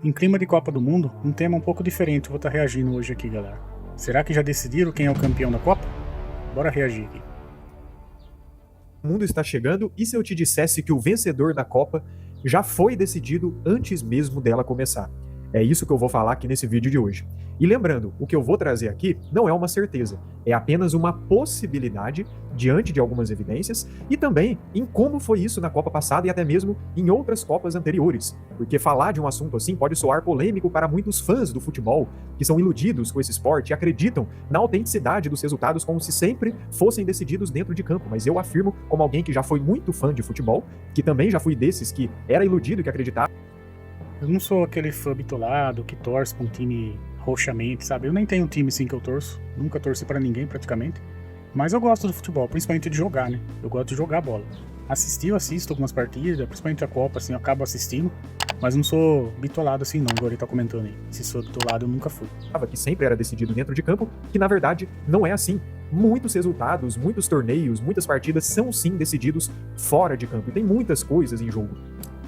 Em clima de Copa do Mundo, um tema um pouco diferente eu vou estar reagindo hoje aqui, galera. Será que já decidiram quem é o campeão da Copa? Bora reagir aqui. O mundo está chegando, e se eu te dissesse que o vencedor da Copa já foi decidido antes mesmo dela começar? É isso que eu vou falar aqui nesse vídeo de hoje. E lembrando, o que eu vou trazer aqui não é uma certeza, é apenas uma possibilidade diante de algumas evidências e também em como foi isso na Copa passada e até mesmo em outras Copas anteriores. Porque falar de um assunto assim pode soar polêmico para muitos fãs do futebol, que são iludidos com esse esporte e acreditam na autenticidade dos resultados como se sempre fossem decididos dentro de campo. Mas eu afirmo, como alguém que já foi muito fã de futebol, que também já fui desses que era iludido e que acreditava. Eu não sou aquele fã bitolado que torce pra um time roxamente, sabe? Eu nem tenho um time assim que eu torço. Nunca torci pra ninguém praticamente. Mas eu gosto do futebol, principalmente de jogar, né? Eu gosto de jogar bola. Assistir, eu assisto algumas partidas, principalmente a Copa, assim, eu acabo assistindo. Mas não sou bitolado assim não, igual ele tá comentando aí. Se sou bitolado, eu nunca fui. Que sempre era decidido dentro de campo, que na verdade não é assim. Muitos resultados, muitos torneios, muitas partidas são sim decididos fora de campo. E tem muitas coisas em jogo.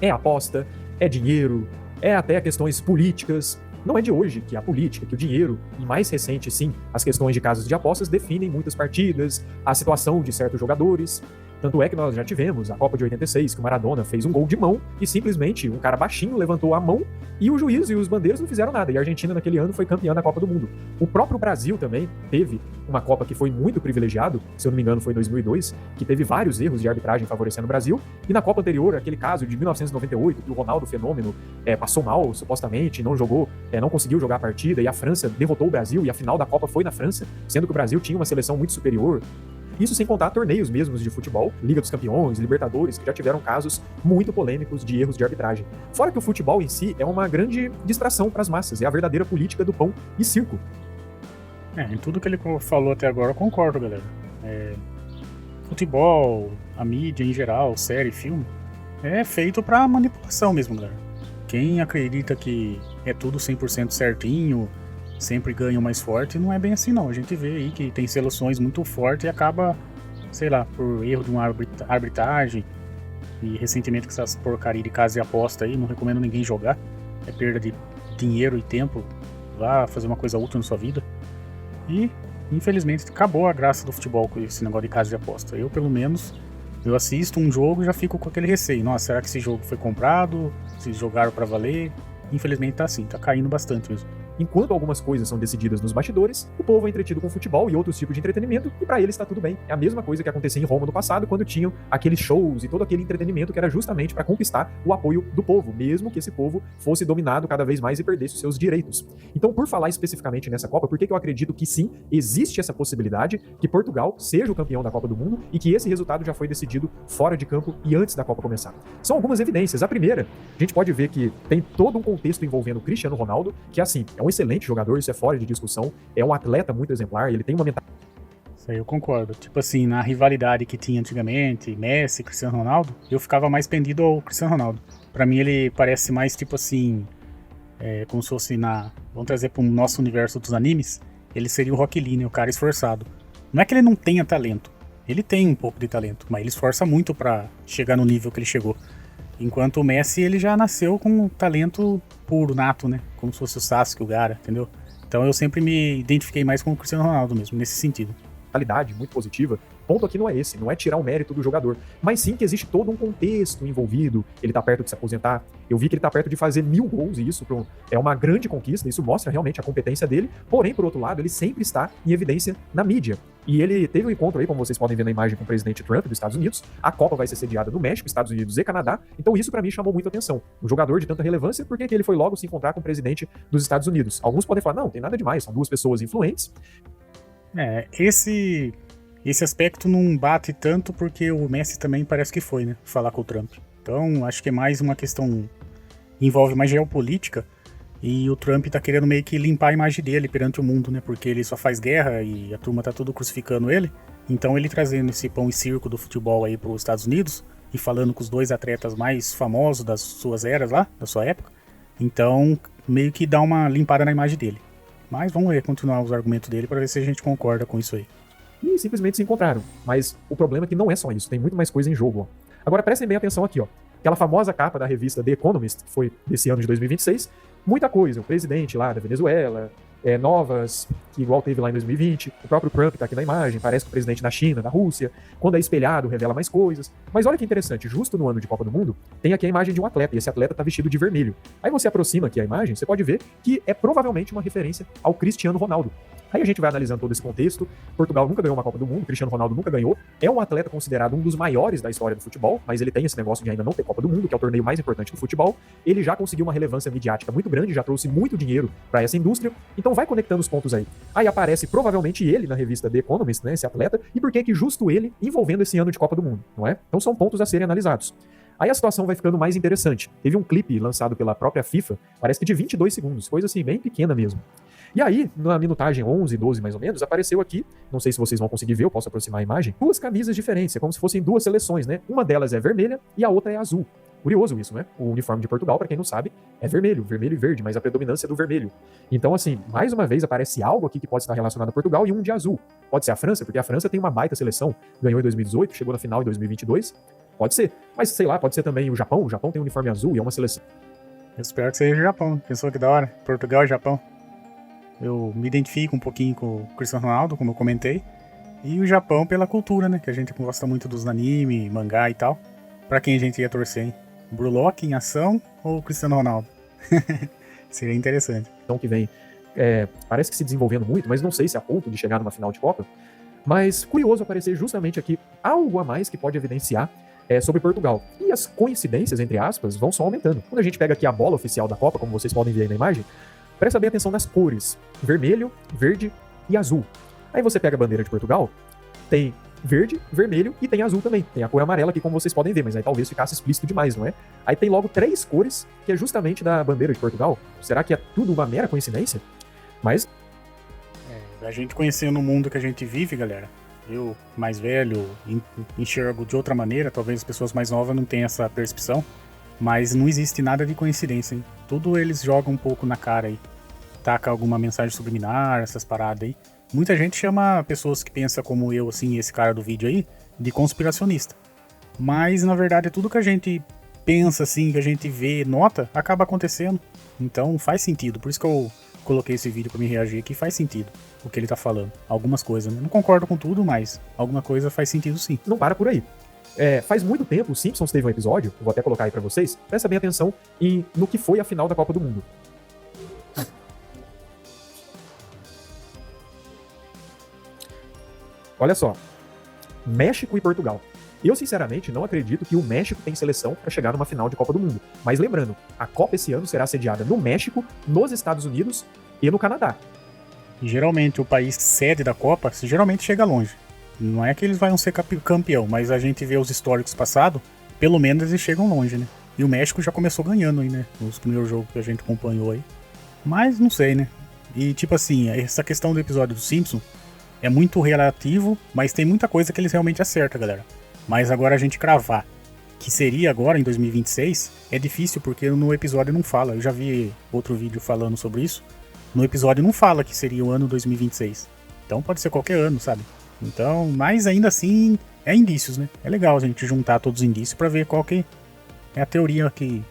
É aposta, é dinheiro, é até questões políticas. Não é de hoje que a política, que o dinheiro, e mais recente sim, as questões de casas de apostas definem muitas partidas, a situação de certos jogadores. Tanto é que nós já tivemos a Copa de 86, que o Maradona fez um gol de mão e simplesmente um cara baixinho levantou a mão e o juiz e os bandeiros não fizeram nada. E a Argentina naquele ano foi campeã da Copa do Mundo. O próprio Brasil também teve uma Copa que foi muito privilegiado, se eu não me engano foi em 2002, que teve vários erros de arbitragem favorecendo o Brasil. E na Copa anterior, aquele caso de 1998, que o Ronaldo Fenômeno passou mal, supostamente, não jogou, não conseguiu jogar a partida e a França derrotou o Brasil e a final da Copa foi na França, sendo que o Brasil tinha uma seleção muito superior. Isso sem contar torneios mesmos de futebol, Liga dos Campeões, Libertadores, que já tiveram casos muito polêmicos de erros de arbitragem. Fora que o futebol em si é uma grande distração para as massas, é a verdadeira política do pão e circo. Em tudo que ele falou até agora eu concordo, galera. Futebol, a mídia em geral, série, filme, é feito pra manipulação mesmo, galera. Quem acredita que é tudo 100% certinho, sempre ganha o mais forte, não é bem assim não. A gente vê aí que tem seleções muito fortes e acaba, sei lá, por erro de uma arbitragem. E recentemente com essas porcaria de casa e aposta aí, não recomendo ninguém jogar. É perda de dinheiro e tempo. Vá fazer uma coisa útil na sua vida. E, infelizmente, acabou a graça do futebol com esse negócio de casa de aposta. Eu, pelo menos, eu assisto um jogo e já fico com aquele receio. Nossa, será que esse jogo foi comprado? Se jogaram pra valer? Infelizmente tá assim, tá caindo bastante mesmo. Enquanto algumas coisas são decididas nos bastidores, o povo é entretido com futebol e outros tipos de entretenimento, e pra eles está tudo bem. É a mesma coisa que acontecia em Roma no passado, quando tinham aqueles shows e todo aquele entretenimento que era justamente para conquistar o apoio do povo, mesmo que esse povo fosse dominado cada vez mais e perdesse os seus direitos. Então, por falar especificamente nessa Copa, por que eu acredito que sim, existe essa possibilidade que Portugal seja o campeão da Copa do Mundo e que esse resultado já foi decidido fora de campo e antes da Copa começar? São algumas evidências. A primeira, a gente pode ver que tem todo um contexto envolvendo o Cristiano Ronaldo, que assim, é um excelente jogador, isso é fora de discussão, é um atleta muito exemplar, ele tem uma mentalidade. Isso aí eu concordo. Tipo assim, na rivalidade que tinha antigamente, Messi, Cristiano Ronaldo, eu ficava mais pendido ao Cristiano Ronaldo. Pra mim ele parece mais tipo assim, como se fosse vamos trazer pro nosso universo dos animes, ele seria o Rock Lee, né, o cara esforçado. Não é que ele não tenha talento, ele tem um pouco de talento, mas ele esforça muito pra chegar no nível que ele chegou. Enquanto o Messi, ele já nasceu com um talento puro, nato, né? Como se fosse o Sasuke, o Gaara, entendeu? Então eu sempre me identifiquei mais com o Cristiano Ronaldo mesmo, nesse sentido. Muito positiva. O ponto aqui não é esse, não é tirar o mérito do jogador, mas sim que existe todo um contexto envolvido. Ele tá perto de se aposentar, eu vi que ele tá perto de fazer 1000 gols, e isso é uma grande conquista, isso mostra realmente a competência dele, porém, por outro lado, ele sempre está em evidência na mídia. E ele teve um encontro aí, como vocês podem ver na imagem, com o presidente Trump dos Estados Unidos. A Copa vai ser sediada no México, Estados Unidos e Canadá, então isso pra mim chamou muito atenção. Um jogador de tanta relevância, por que ele foi logo se encontrar com o presidente dos Estados Unidos? Alguns podem falar, não, tem nada demais, são duas pessoas influentes. Esse aspecto não bate tanto porque o Messi também parece que foi, né? Falar com o Trump. Então, acho que é mais uma questão. Envolve mais geopolítica. E o Trump tá querendo meio que limpar a imagem dele perante o mundo, né? Porque ele só faz guerra e a turma tá tudo crucificando ele. Então, ele trazendo esse pão e circo do futebol aí pros Estados Unidos e falando com os dois atletas mais famosos das suas eras lá, da sua época. Então, meio que dá uma limpada na imagem dele. Mas vamos ver, continuar os argumentos dele para ver se a gente concorda com isso aí. E simplesmente se encontraram. Mas o problema é que não é só isso, tem muito mais coisa em jogo. Agora prestem bem atenção aqui, Aquela famosa capa da revista The Economist, que foi desse ano de 2026, muita coisa. O presidente lá da Venezuela, novas, que igual teve lá em 2020, o próprio Trump está aqui na imagem, parece que o presidente da China, da Rússia, quando é espelhado, revela mais coisas. Mas olha que interessante, justo no ano de Copa do Mundo, tem aqui a imagem de um atleta, e esse atleta está vestido de vermelho. Aí você aproxima aqui a imagem, você pode ver que é provavelmente uma referência ao Cristiano Ronaldo. Aí a gente vai analisando todo esse contexto. Portugal nunca ganhou uma Copa do Mundo, Cristiano Ronaldo nunca ganhou. É um atleta considerado um dos maiores da história do futebol, mas ele tem esse negócio de ainda não ter Copa do Mundo, que é o torneio mais importante do futebol. Ele já conseguiu uma relevância midiática muito grande, já trouxe muito dinheiro para essa indústria. Então vai conectando os pontos aí. Aí aparece provavelmente ele na revista The Economist, né, esse atleta, e por que justo ele envolvendo esse ano de Copa do Mundo, não é? Então são pontos a serem analisados. Aí a situação vai ficando mais interessante. Teve um clipe lançado pela própria FIFA, parece que de 22 segundos, coisa assim, bem pequena mesmo. E aí, na minutagem 11, 12 mais ou menos, apareceu aqui, não sei se vocês vão conseguir ver, eu posso aproximar a imagem, duas camisas diferentes, é como se fossem duas seleções, né? Uma delas é vermelha e a outra é azul. Curioso isso, né? O uniforme de Portugal, para quem não sabe, é vermelho, vermelho e verde, mas a predominância é do vermelho. Então, assim, mais uma vez aparece algo aqui que pode estar relacionado a Portugal e um de azul. Pode ser a França, porque a França tem uma baita seleção, ganhou em 2018, chegou na final em 2022. Pode ser, mas sei lá, pode ser também o Japão tem um uniforme azul e é uma seleção. Eu espero que seja o Japão. Pensou que da hora? Portugal e Japão. Eu me identifico um pouquinho com o Cristiano Ronaldo, como eu comentei. E o Japão pela cultura, né? Que a gente gosta muito dos anime, mangá e tal. Pra quem a gente ia torcer, hein? Brulock em ação ou Cristiano Ronaldo? Seria interessante. Então que vem, parece que se desenvolvendo muito, mas não sei se a ponto de chegar numa final de Copa. Mas curioso aparecer justamente aqui algo a mais que pode evidenciar sobre Portugal. E as coincidências, entre aspas, vão só aumentando. Quando a gente pega aqui a bola oficial da Copa, como vocês podem ver aí na imagem, presta bem atenção nas cores: vermelho, verde e azul. Aí você pega a bandeira de Portugal, tem verde, vermelho e tem azul também. Tem a cor amarela aqui, como vocês podem ver, mas aí talvez ficasse explícito demais, não é? Aí tem logo 3 cores, que é justamente da bandeira de Portugal. Será que é tudo uma mera coincidência? Mas a gente conhecendo o mundo que a gente vive, galera, eu, mais velho, enxergo de outra maneira. Talvez as pessoas mais novas não tenham essa percepção, mas não existe nada de coincidência, hein? Tudo eles jogam um pouco na cara aí. Taca alguma mensagem subliminar, essas paradas aí. Muita gente chama pessoas que pensam como eu, assim, esse cara do vídeo aí, de conspiracionista. Mas, na verdade, tudo que a gente pensa, assim, que a gente vê, nota, acaba acontecendo. Então, faz sentido. Por isso que eu coloquei esse vídeo pra me reagir aqui. Faz sentido o que ele tá falando. Algumas coisas, né? Não concordo com tudo, mas alguma coisa faz sentido sim. Não para por aí. Faz muito tempo, o Simpsons teve um episódio, vou até colocar aí pra vocês, presta bem atenção no que foi a final da Copa do Mundo. Olha só, México e Portugal. Eu, sinceramente, não acredito que o México tem seleção para chegar numa final de Copa do Mundo. Mas lembrando, a Copa esse ano será sediada no México, nos Estados Unidos e no Canadá. E geralmente o país sede da Copa, geralmente chega longe. Não é que eles vão ser campeão, mas a gente vê os históricos passados, pelo menos eles chegam longe, né? E o México já começou ganhando aí, né? Nos primeiros jogos que a gente acompanhou aí. Mas não sei, né? E tipo assim, essa questão do episódio do Simpsons é muito relativo, mas tem muita coisa que eles realmente acertam, galera. Mas agora a gente cravar que seria agora em 2026 é difícil, porque no episódio não fala. Eu já vi outro vídeo falando sobre isso. No episódio não fala que seria o ano 2026. Então pode ser qualquer ano, sabe? Então, mas ainda assim é indícios, né? É legal a gente juntar todos os indícios pra ver qual que é a teoria que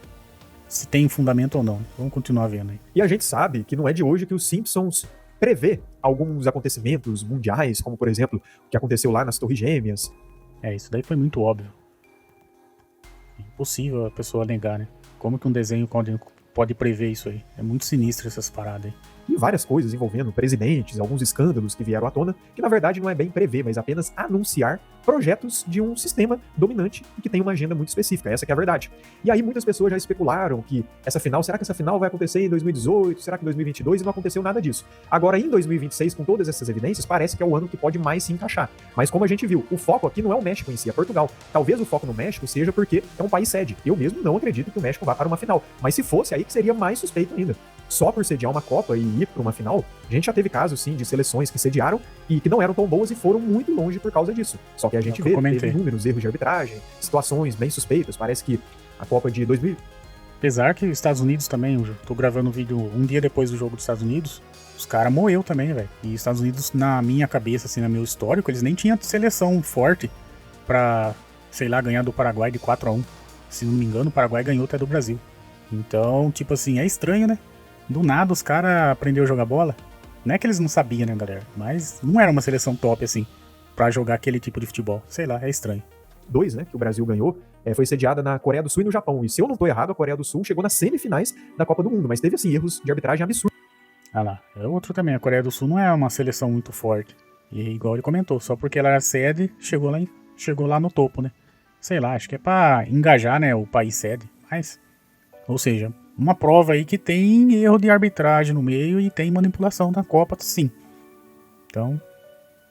se tem fundamento ou não. Vamos continuar vendo aí. E a gente sabe que não é de hoje que os Simpsons prevê alguns acontecimentos mundiais, como por exemplo o que aconteceu lá nas Torres Gêmeas. Isso daí foi muito óbvio. É impossível a pessoa negar, né? Como que um desenho pode prever isso aí? É muito sinistro essas paradas aí. E várias coisas envolvendo presidentes, alguns escândalos que vieram à tona, que na verdade não é bem prever, mas apenas anunciar projetos de um sistema dominante e que tem uma agenda muito específica, essa que é a verdade. E aí muitas pessoas já especularam que será que essa final vai acontecer em 2018, será que em 2022? E não aconteceu nada disso. Agora em 2026, com todas essas evidências, parece que é o ano que pode mais se encaixar. Mas como a gente viu, o foco aqui não é o México em si, é Portugal. Talvez o foco no México seja porque é um país sede. Eu mesmo não acredito que o México vá para uma final, mas se fosse, aí que seria mais suspeito ainda. Só por sediar uma Copa e ir para uma final, a gente já teve casos, sim, de seleções que sediaram e que não eram tão boas e foram muito longe por causa disso. Só que a gente teve inúmeros erros de arbitragem, situações bem suspeitas. Parece que a Copa de 2000... Apesar que os Estados Unidos também, eu tô gravando um vídeo um dia depois do jogo dos Estados Unidos, os caras moeu também, velho. E os Estados Unidos, na minha cabeça, assim, no meu histórico, eles nem tinham seleção forte pra, sei lá, ganhar do Paraguai de 4-1. Se não me engano, o Paraguai ganhou até do Brasil. Então, tipo assim, é estranho, né? Do nada os caras aprenderam a jogar bola. Não é que eles não sabiam, né, galera? Mas não era uma seleção top, assim, pra jogar aquele tipo de futebol. Sei lá, é estranho. 2, né, que o Brasil ganhou, foi sediada na Coreia do Sul e no Japão. E se eu não tô errado, a Coreia do Sul chegou nas semifinais da Copa do Mundo, mas teve, assim, erros de arbitragem absurdos. Ah lá, é outro também. A Coreia do Sul não é uma seleção muito forte. E igual ele comentou, só porque ela era sede, chegou lá no topo, né? Sei lá, acho que é pra engajar, né, o país sede. Mas, ou seja, uma prova aí que tem erro de arbitragem no meio e tem manipulação da Copa, sim. Então,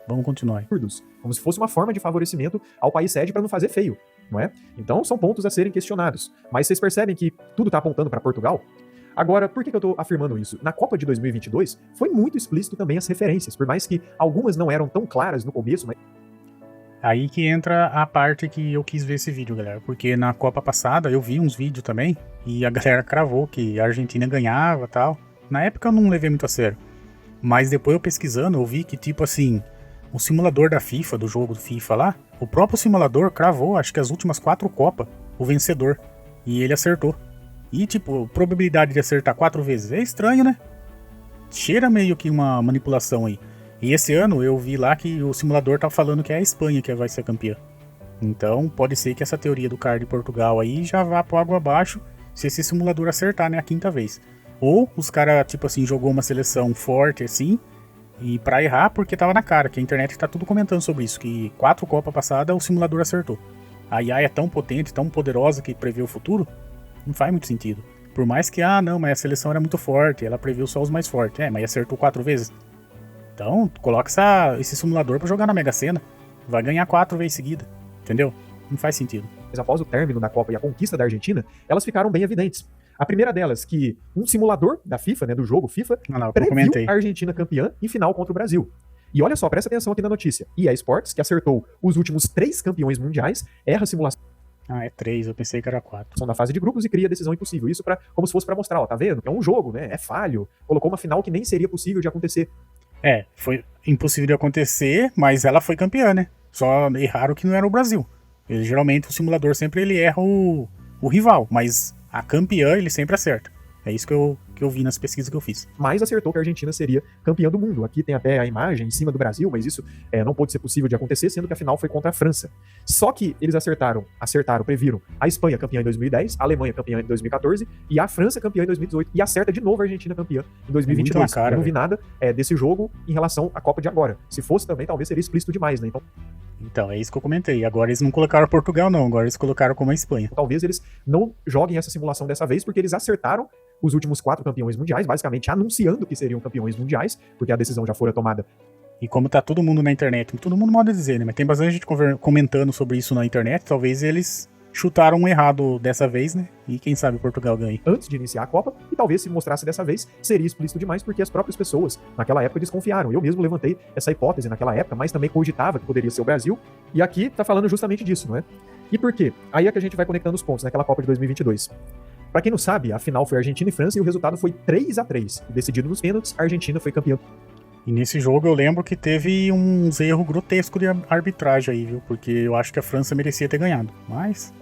vamos continuar. Como se fosse uma forma de favorecimento ao país sede para não fazer feio, não é? Então são pontos a serem questionados. Mas vocês percebem que tudo está apontando para Portugal? Agora, por que eu estou afirmando isso? Na Copa de 2022 foi muito explícito também as referências, por mais que algumas não eram tão claras no começo, mas... Aí que entra a parte que eu quis ver esse vídeo, galera. Porque na Copa passada eu vi uns vídeos também e a galera cravou que a Argentina ganhava e tal. Na época eu não levei muito a sério. Mas depois eu pesquisando eu vi que, tipo assim, o simulador da FIFA, do jogo do FIFA lá, o próprio simulador cravou, acho que as últimas 4 Copas, o vencedor. E ele acertou. E, tipo, probabilidade de acertar 4 vezes é estranho, né? Cheira meio que uma manipulação aí. E esse ano eu vi lá que o simulador tá falando que é a Espanha que vai ser campeã. Então pode ser que essa teoria do cara de Portugal aí já vá pro água abaixo se esse simulador acertar, né, a 5ª vez. Ou os caras, tipo assim, jogou uma seleção forte assim, e pra errar porque tava na cara, que a internet tá tudo comentando sobre isso, que 4 Copas passadas o simulador acertou. A IA é tão potente, tão poderosa que prevê o futuro, não faz muito sentido. Por mais que, não, mas a seleção era muito forte, ela previu só os mais fortes. Mas acertou 4 vezes. Então, coloca esse simulador pra jogar na Mega Sena. Vai ganhar 4 vezes seguida. Entendeu? Não faz sentido. Mas após o término da Copa e a conquista da Argentina, elas ficaram bem evidentes. A primeira delas, que um simulador da FIFA, né, do jogo FIFA, previu a Argentina campeã em final contra o Brasil. E olha só, presta atenção aqui na notícia. EA Sports, que acertou os últimos 3 campeões mundiais, erra a simulação. É 3, eu pensei que era 4. São da fase de grupos e cria a decisão impossível. Isso como se fosse pra mostrar, ó, tá vendo? É um jogo, né? É falho. Colocou uma final que nem seria possível de acontecer. Foi impossível de acontecer, mas ela foi campeã, né? Só erraram que não era o Brasil. Geralmente o simulador sempre ele erra o rival, mas a campeã ele sempre acerta. É isso que eu vi nas pesquisas que eu fiz. Mas acertou que a Argentina seria campeã do mundo. Aqui tem até a imagem em cima do Brasil, mas isso não pôde ser possível de acontecer, sendo que a final foi contra a França. Só que eles acertaram, previram a Espanha campeã em 2010, a Alemanha campeã em 2014 e a França campeã em 2018. E acerta de novo a Argentina campeã em 2022. Cara, eu não vi nada desse jogo em relação à Copa de agora. Se fosse também, talvez seria explícito demais, né? Então, é isso que eu comentei. Agora eles não colocaram Portugal, não. Agora eles colocaram como a Espanha. Talvez eles não joguem essa simulação dessa vez, porque eles acertaram os últimos 4 campeões mundiais, basicamente anunciando que seriam campeões mundiais, porque a decisão já fora tomada. E como tá todo mundo na internet, todo mundo pode dizer, né? Mas tem bastante gente comentando sobre isso na internet, talvez eles chutaram um errado dessa vez, né? E quem sabe Portugal ganhe. Antes de iniciar a Copa, e talvez se mostrasse dessa vez, seria explícito demais, porque as próprias pessoas naquela época desconfiaram. Eu mesmo levantei essa hipótese naquela época, mas também cogitava que poderia ser o Brasil, e aqui tá falando justamente disso, não é? E por quê? Aí é que a gente vai conectando os pontos naquela Copa de 2022. Pra quem não sabe, a final foi Argentina e França e o resultado foi 3-3. Decidido nos pênaltis, a Argentina foi campeã. E nesse jogo eu lembro que teve uns erros grotescos de arbitragem aí, viu? Porque eu acho que a França merecia ter ganhado. Mas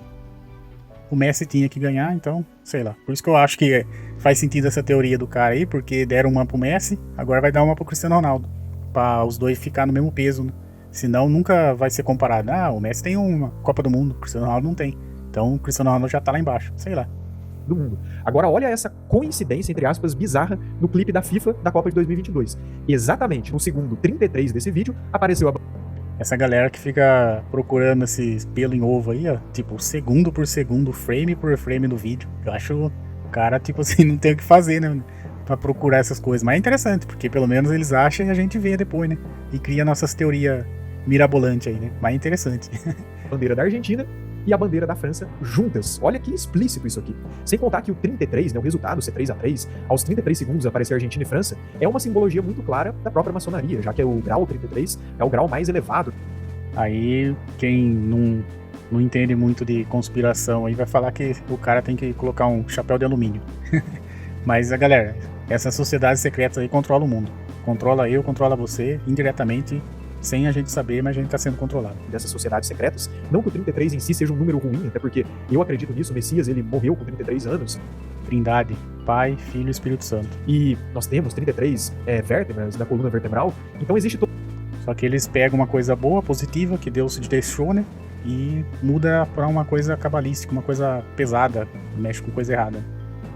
o Messi tinha que ganhar, então, sei lá. Por isso que eu acho que faz sentido essa teoria do cara aí, porque deram uma pro Messi, agora vai dar uma pro Cristiano Ronaldo. Pra os dois ficar no mesmo peso, né? Senão nunca vai ser comparado. O Messi tem uma Copa do Mundo, o Cristiano Ronaldo não tem. Então o Cristiano Ronaldo já tá lá embaixo, sei lá. Do mundo. Agora olha essa coincidência, entre aspas, bizarra no clipe da FIFA da Copa de 2022. Exatamente no segundo 33 desse vídeo apareceu a... Essa galera que fica procurando esses pelo em ovo aí, ó, tipo, segundo por segundo, frame por frame do vídeo. Eu acho o cara, tipo assim, não tem o que fazer, né, pra procurar essas coisas. Mas é interessante, porque pelo menos eles acham e a gente vê depois, né, e cria nossas teorias mirabolantes aí, né, mas é interessante. Bandeira da Argentina e a bandeira da França juntas. Olha que explícito isso aqui. Sem contar que o 33, né, o resultado ser 3-3, aos 33 segundos aparecer Argentina e França, é uma simbologia muito clara da própria maçonaria, já que o grau 33 é o grau mais elevado. Aí, quem não entende muito de conspiração aí vai falar que o cara tem que colocar um chapéu de alumínio. Mas, galera, essas sociedades secretas aí controlam o mundo. Controla eu, controla você, indiretamente, sem a gente saber, mas a gente tá sendo controlado. Dessas sociedades secretas. Não que o 33 em si seja um número ruim, até porque eu acredito nisso, o Messias, ele morreu com 33 anos. Trindade, Pai, Filho e Espírito Santo. E nós temos 33 vértebras da coluna vertebral, então existe todo. Só que eles pegam uma coisa boa, positiva, que Deus deixou, né? E muda pra uma coisa cabalística, uma coisa pesada, mexe com coisa errada.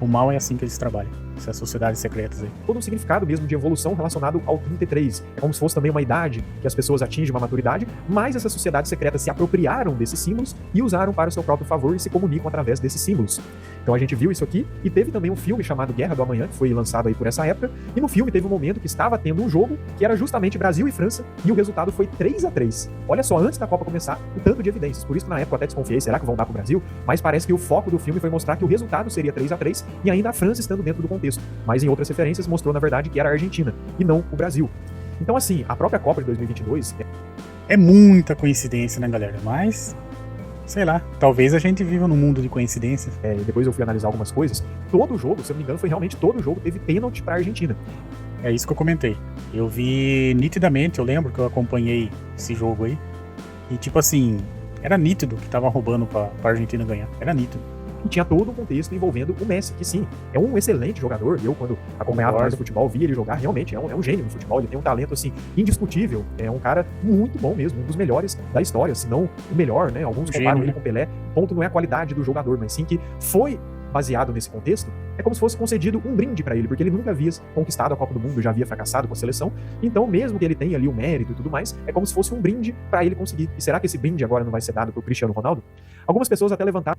O mal é assim que eles trabalham, essas sociedades secretas aí. Todo um significado mesmo de evolução relacionado ao 33. É como se fosse também uma idade que as pessoas atingem uma maturidade, mas essas sociedades secretas se apropriaram desses símbolos e usaram para o seu próprio favor e se comunicam através desses símbolos. Então a gente viu isso aqui, e teve também um filme chamado Guerra do Amanhã, que foi lançado aí por essa época, e no filme teve um momento que estava tendo um jogo que era justamente Brasil e França, e o resultado foi 3-3. Olha só, antes da Copa começar, o tanto de evidências. Por isso que na época eu até desconfiei, será que vão dar pro Brasil? Mas parece que o foco do filme foi mostrar que o resultado seria 3-3, e ainda a França estando dentro do contexto. Mas em outras referências mostrou, na verdade, que era a Argentina, e não o Brasil. Então assim, a própria Copa de 2022... É muita coincidência, né, galera? Mas... sei lá, talvez a gente viva num mundo de coincidências. Depois eu fui analisar algumas coisas. Todo o jogo, se eu não me engano, foi realmente todo o jogo teve pênalti pra Argentina. É isso que eu comentei. Eu vi nitidamente, eu lembro que eu acompanhei esse jogo aí. E tipo assim, era nítido que tava roubando pra Argentina ganhar. Era nítido. E tinha todo um contexto envolvendo o Messi, que sim, é um excelente jogador. Eu, quando acompanhava mais o futebol, via ele jogar, realmente é um gênio no futebol. Ele tem um talento, assim, indiscutível. É um cara muito bom mesmo, um dos melhores da história, se não o melhor, né? Alguns comparam ele com Pelé. O ponto não é a qualidade do jogador, mas sim que foi baseado nesse contexto, é como se fosse concedido um brinde pra ele, porque ele nunca havia conquistado a Copa do Mundo, já havia fracassado com a seleção. Então, mesmo que ele tenha ali o mérito e tudo mais, é como se fosse um brinde pra ele conseguir. E será que esse brinde agora não vai ser dado pro Cristiano Ronaldo? Algumas pessoas até levantaram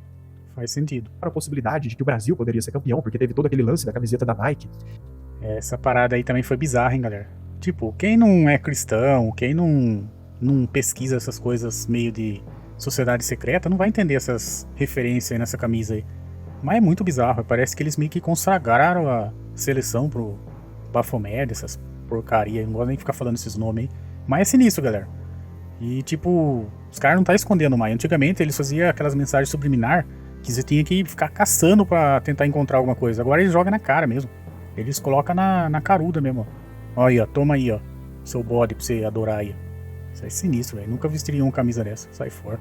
Faz sentido. a possibilidade de que o Brasil poderia ser campeão, porque teve todo aquele lance da camiseta da Nike. Essa parada aí também foi bizarra, hein, galera? Tipo, quem não é cristão, quem não pesquisa essas coisas meio de sociedade secreta, não vai entender essas referências aí nessa camisa aí. Mas é muito bizarro, parece que eles meio que consagraram a seleção pro Baphomet, essas porcaria, não gosto nem de ficar falando esses nomes aí. Mas é sinistro, galera. E tipo, os caras não tá escondendo mais. Antigamente eles faziam aquelas mensagens subliminar que você tinha que ficar caçando pra tentar encontrar alguma coisa. Agora eles jogam na cara mesmo. Eles colocam na caruda mesmo, ó. Olha aí, ó, toma aí, ó, seu bode pra você adorar aí. Isso é sinistro, velho. Nunca vestiria uma camisa dessa. Sai fora.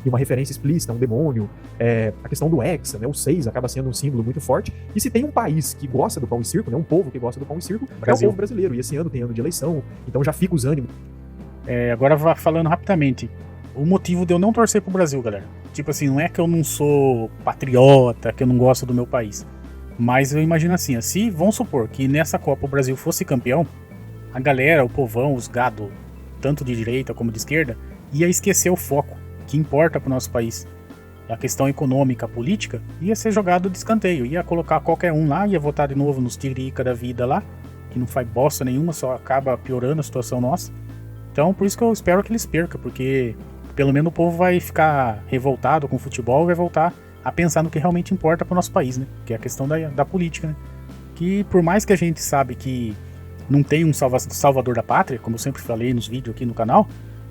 E uma referência explícita, um demônio, a questão do hexa, né, o 6 acaba sendo um símbolo muito forte. E se tem um país que gosta do pão e circo, né, um povo que gosta do pão e circo, é o povo brasileiro. E esse ano tem ano de eleição, então já fica os ânimos. Agora falando rapidamente, o motivo de eu não torcer pro Brasil, galera. Tipo assim, não é que eu não sou patriota, que eu não gosto do meu país. Mas eu imagino assim, se vamos supor que nessa Copa o Brasil fosse campeão, a galera, o povão, os gado, tanto de direita como de esquerda, ia esquecer o foco que importa pro nosso país. A questão econômica, política, ia ser jogado de escanteio. Ia colocar qualquer um lá, ia votar de novo nos tiririca da vida lá, que não faz bosta nenhuma, só acaba piorando a situação nossa. Então, por isso que eu espero que eles percam, porque pelo menos o povo vai ficar revoltado com o futebol e vai voltar a pensar no que realmente importa pro nosso país, né? Que é a questão da política, né? Que por mais que a gente sabe que não tem um salvador da pátria, como eu sempre falei nos vídeos aqui no canal,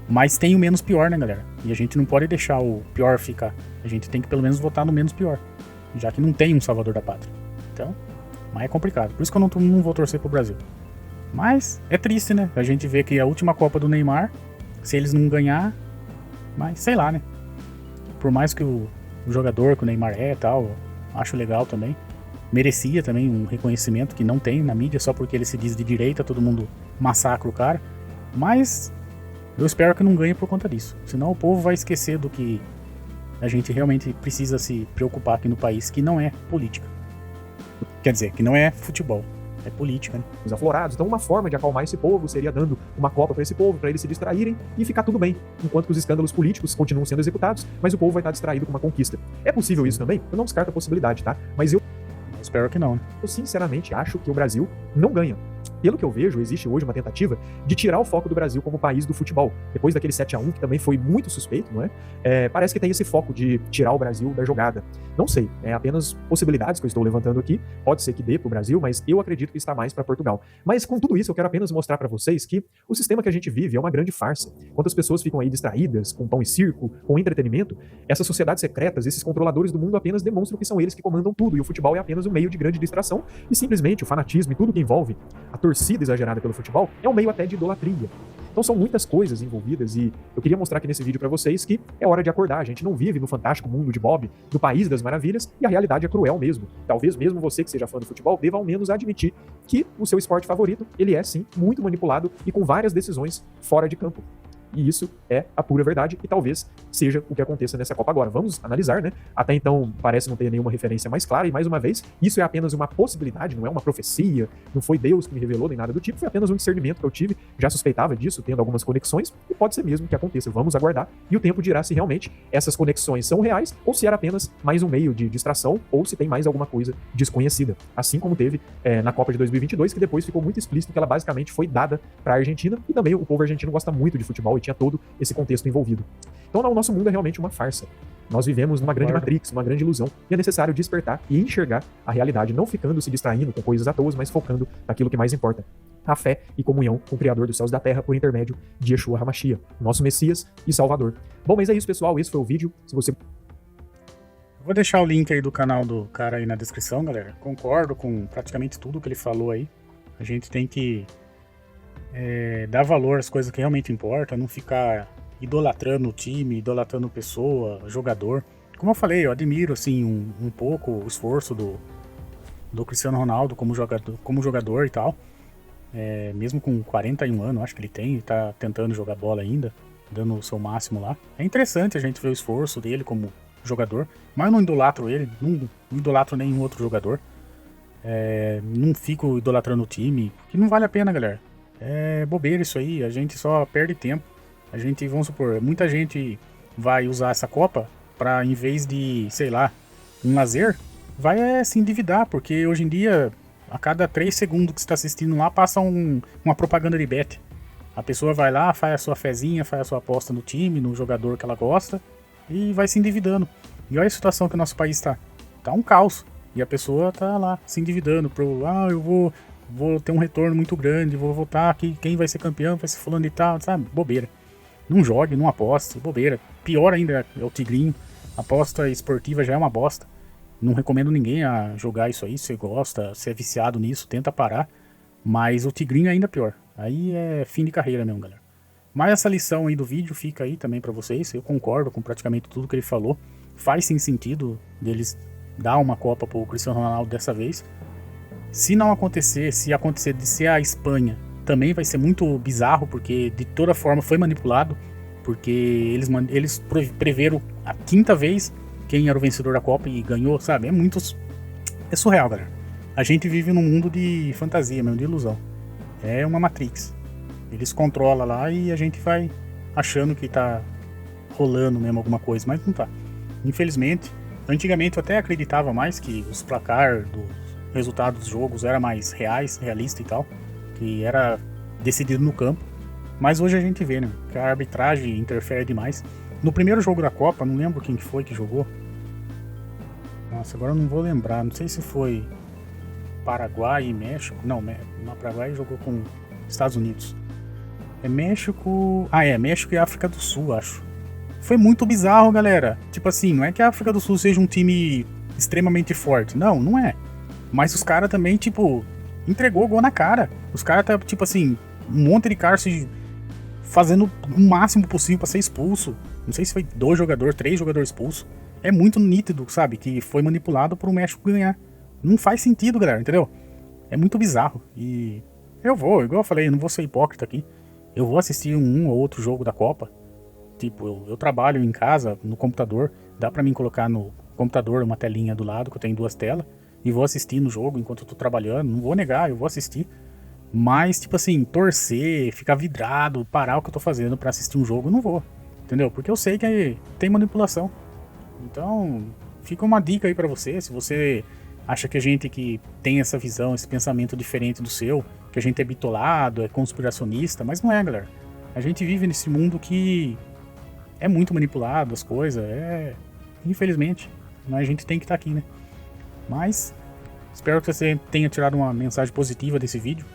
mas tem o menos pior, né, galera? E a gente não pode deixar o pior ficar. A gente tem que pelo menos votar no menos pior, já que não tem um salvador da pátria. Então, mas é complicado. Por isso que eu não vou torcer pro Brasil. Mas é triste, né? A gente vê que a última Copa do Neymar, se eles não ganhar, mas sei lá, né? Por mais que o jogador que o Neymar é e tal, acho legal também. Merecia também um reconhecimento que não tem na mídia, só porque ele se diz de direita, todo mundo massacra o cara. Mas eu espero que não ganhe por conta disso. Senão o povo vai esquecer do que a gente realmente precisa se preocupar aqui no país, que não é política. Quer dizer, que não é futebol. É política, né? Os aflorados. Então, uma forma de acalmar esse povo seria dando uma Copa para esse povo, para eles se distraírem e ficar tudo bem, enquanto que os escândalos políticos continuam sendo executados, mas o povo vai estar distraído com uma conquista. É possível isso também? Eu não descarto a possibilidade, tá? Mas eu espero que não, né? Eu sinceramente acho que o Brasil não ganha. Pelo que eu vejo, existe hoje uma tentativa de tirar o foco do Brasil como país do futebol. Depois daquele 7-1, que também foi muito suspeito, não é? Parece que tem esse foco de tirar o Brasil da jogada. Não sei, é apenas possibilidades que eu estou levantando aqui. Pode ser que dê pro Brasil, mas eu acredito que está mais para Portugal. Mas com tudo isso, eu quero apenas mostrar para vocês que o sistema que a gente vive é uma grande farsa. Enquanto as pessoas ficam aí distraídas com pão e circo, com entretenimento, essas sociedades secretas, esses controladores do mundo apenas demonstram que são eles que comandam tudo, e o futebol é apenas um meio de grande distração, e simplesmente o fanatismo e tudo que envolve a torcida exagerada pelo futebol, é um meio até de idolatria. Então são muitas coisas envolvidas e eu queria mostrar aqui nesse vídeo para vocês que é hora de acordar. A gente não vive no fantástico mundo de Bob, do País das Maravilhas, e a realidade é cruel mesmo. Talvez mesmo você que seja fã do futebol deva ao menos admitir que o seu esporte favorito, ele é sim muito manipulado e com várias decisões fora de campo. E isso é a pura verdade e talvez seja o que aconteça nessa Copa agora. Vamos analisar, né? Até então parece não ter nenhuma referência mais clara e mais uma vez, isso é apenas uma possibilidade, não é uma profecia, não foi Deus que me revelou nem nada do tipo, foi apenas um discernimento que eu tive, já suspeitava disso, tendo algumas conexões e pode ser mesmo que aconteça. Vamos aguardar e o tempo dirá se realmente essas conexões são reais ou se era apenas mais um meio de distração ou se tem mais alguma coisa desconhecida. Assim como teve na Copa de 2022, que depois ficou muito explícito que ela basicamente foi dada para a Argentina e também o povo argentino gosta muito de futebol tinha todo esse contexto envolvido. Então, o nosso mundo é realmente uma farsa. Nós vivemos numa grande matrix, numa grande ilusão, e é necessário despertar e enxergar a realidade, não ficando se distraindo com coisas à toa, mas focando naquilo que mais importa. A fé e comunhão com o Criador dos céus e da terra por intermédio de Yeshua HaMashiach, nosso Messias e Salvador. Bom, mas é isso, pessoal. Esse foi o vídeo. Se você... Vou deixar o link aí do canal do cara aí na descrição, galera. Concordo com praticamente tudo que ele falou aí. A gente tem que dar valor às coisas que realmente importam, não ficar idolatrando o time, idolatrando pessoa, jogador. Como eu falei, eu admiro assim um pouco o esforço do Cristiano Ronaldo como jogador e tal. Mesmo com 41 anos, acho que ele tá tentando jogar bola ainda, dando o seu máximo lá. É interessante a gente ver o esforço dele como jogador, mas eu não idolatro ele, não idolatro nenhum outro jogador. Não fico idolatrando o time, porque não vale a pena, galera. É bobeira isso aí, a gente só perde tempo. A gente, vamos supor, muita gente vai usar essa Copa para, em vez de, sei lá, um lazer, vai se endividar, porque hoje em dia, a cada 3 segundos que você está assistindo lá, passa uma propaganda de bet. A pessoa vai lá, faz a sua fezinha, faz a sua aposta no time, no jogador que ela gosta, e vai se endividando. E olha a situação que o nosso país está. Tá um caos. E a pessoa tá lá se endividando eu vou ter um retorno muito grande, vou votar aqui, quem vai ser campeão vai ser fulano e tal, sabe? Bobeira. Não jogue, não aposte, bobeira. Pior ainda é o Tigrinho. Aposta esportiva já é uma bosta. Não recomendo ninguém a jogar isso aí, se você gosta, se é viciado nisso, tenta parar. Mas o Tigrinho é ainda pior. Aí é fim de carreira mesmo, galera. Mas essa lição aí do vídeo fica aí também pra vocês. Eu concordo com praticamente tudo que ele falou. Faz sim sentido deles dar uma Copa pro Cristiano Ronaldo dessa vez. Se não acontecer, se acontecer de ser a Espanha, também vai ser muito bizarro, porque de toda forma foi manipulado, porque eles preveram a 5ª vez quem era o vencedor da Copa e ganhou, sabe? É surreal, galera. A gente vive num mundo de fantasia mesmo, de ilusão. É uma Matrix. Eles controlam lá e a gente vai achando que tá rolando mesmo alguma coisa, mas não tá. Infelizmente, antigamente eu até acreditava mais que os placar dos resultados dos jogos era mais realista e tal, que era decidido no campo, mas hoje a gente vê, né, que a arbitragem interfere demais. No primeiro jogo da Copa, não lembro quem foi que jogou, nossa, agora eu não vou lembrar, não sei se foi Paraguai e México, não, Paraguai jogou com Estados Unidos, México e África do Sul, acho. Foi muito bizarro, galera, tipo assim, não é que a África do Sul seja um time extremamente forte, não é. Mas os caras também, tipo, entregou o gol na cara. Os caras tá, tipo assim, um monte de cara se fazendo o máximo possível pra ser expulso. Não sei se foi 2 jogadores, 3 jogadores expulsos. É muito nítido, sabe, que foi manipulado pro México ganhar. Não faz sentido, galera, entendeu? É muito bizarro. E igual eu falei, eu não vou ser hipócrita aqui. Eu vou assistir um ou outro jogo da Copa. Tipo, eu trabalho em casa, no computador. Dá pra mim colocar no computador uma telinha do lado, que eu tenho 2 telas. E vou assistir no jogo enquanto eu tô trabalhando, não vou negar, eu vou assistir. Mas, tipo assim, torcer, ficar vidrado, parar o que eu tô fazendo pra assistir um jogo, não vou. Entendeu? Porque eu sei que tem manipulação. Então, fica uma dica aí pra você, se você acha que a gente que tem essa visão, esse pensamento diferente do seu, que a gente é bitolado, é conspiracionista, mas não é, galera. A gente vive nesse mundo que é muito manipulado, as coisas, infelizmente, mas a gente tem que estar aqui, né? Mas espero que você tenha tirado uma mensagem positiva desse vídeo.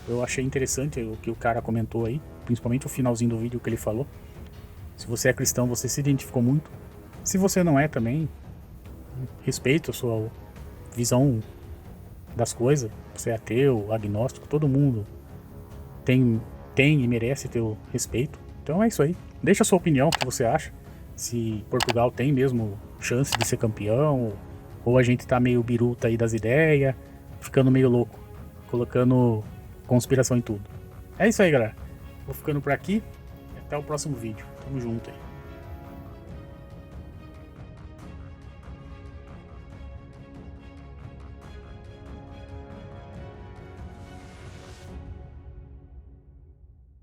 Eu achei interessante o que o cara comentou aí, principalmente o finalzinho do vídeo que ele falou. Se você é cristão, você se identificou muito. Se você não é também, respeito a sua visão das coisas. Você é ateu, agnóstico, todo mundo tem e merece ter o respeito. Então é isso aí. Deixa a sua opinião, o que você acha. Se Portugal tem mesmo chance de ser campeão, ou a gente tá meio biruta aí das ideias, ficando meio louco, colocando conspiração em tudo. É isso aí, galera. Vou ficando por aqui. Até o próximo vídeo. Tamo junto aí.